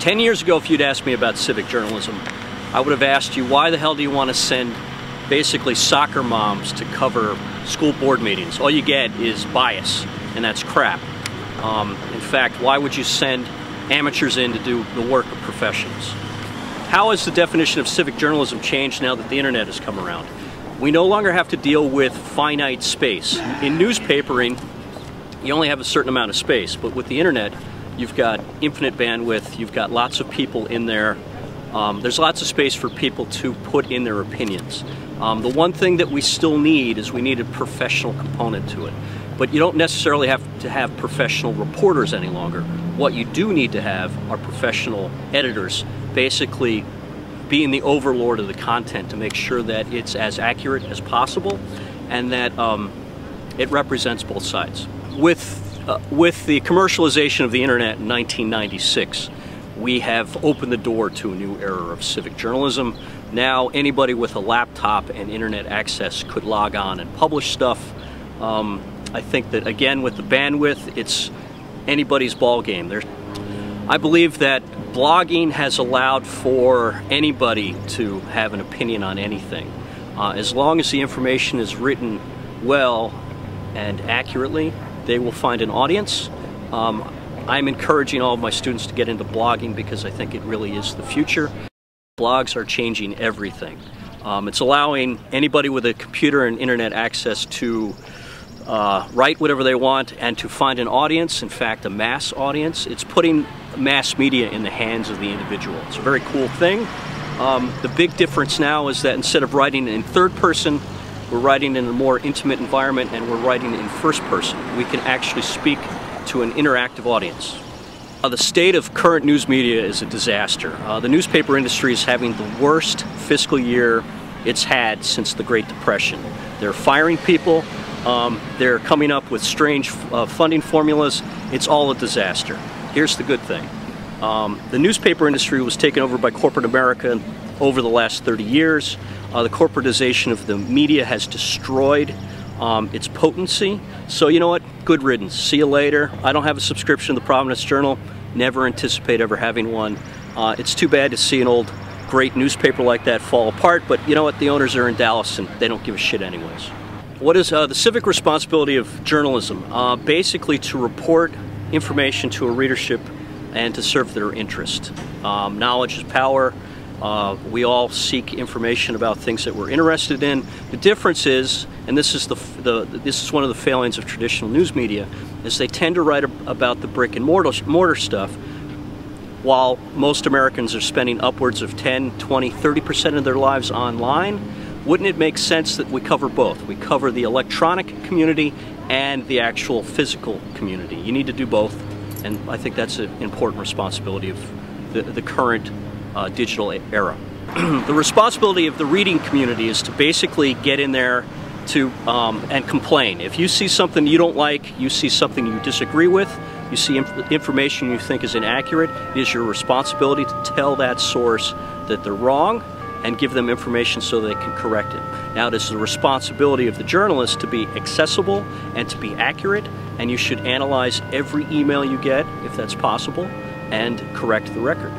10 years ago, if you'd asked me about civic journalism, I would have asked you, why the hell do you want to send basically soccer moms to cover school board meetings? All you get is bias, and that's crap. In fact, why would you send amateurs in to do the work of professionals? How has the definition of civic journalism changed now that the internet has come around? We no longer have to deal with finite space. In newspapering, you only have a certain amount of space, but with the internet, you've got infinite bandwidth, you've got lots of people in there, there's lots of space for people to put in their opinions. The one thing that we still need is we need a professional component to it. But you don't necessarily have to have professional reporters any longer. What you do need to have are professional editors, basically being the overlord of the content to make sure that it's as accurate as possible and that it represents both sides. With the commercialization of the internet in 1996, we have opened the door to a new era of civic journalism. Now anybody with a laptop and internet access could log on and publish stuff. I think that, again, with the bandwidth, it's anybody's ball game. I believe that blogging has allowed for anybody to have an opinion on anything. As long as the information is written well and accurately, they will find an audience. I'm encouraging all of my students to get into blogging because I think it really is the future. Blogs are changing everything. It's allowing anybody with a computer and internet access to write whatever they want and to find an audience, in fact a mass audience. It's putting mass media in the hands of the individual. It's a very cool thing. The big difference now is that instead of writing in third person, we're writing in a more intimate environment and we're writing in first person. We can actually speak to an interactive audience. The state of current news media is a disaster. The newspaper industry is having the worst fiscal year it's had since the Great Depression. They're firing people. They're coming up with strange funding formulas. It's all a disaster. Here's the good thing. The newspaper industry was taken over by corporate America over the last 30 years. The corporatization of the media has destroyed its potency. So you know what? Good riddance. See you later. I don't have a subscription to the Providence Journal. Never anticipate ever having one. It's too bad to see an old great newspaper like that fall apart, but you know what? The owners are in Dallas and they don't give a shit anyways. What is the civic responsibility of journalism? Basically to report information to a readership and to serve their interest. Knowledge is power. We all seek information about things that we're interested in. The difference is, and this is one of the failings of traditional news media, is they tend to write about the brick and mortar stuff, while most Americans are spending upwards of 10, 20, 30% of their lives online. Wouldn't it make sense that we cover both? We cover the electronic community and the actual physical community. You need to do both, and I think that's an important responsibility of the current digital era. The responsibility of the reading community is to basically get in there to and complain. If you see something you don't like, you see something you disagree with, you see information you think is inaccurate, it is your responsibility to tell that source that they're wrong and give them information so they can correct it. Now, it is the responsibility of the journalist to be accessible and to be accurate, and you should analyze every email you get, if that's possible, and correct the record.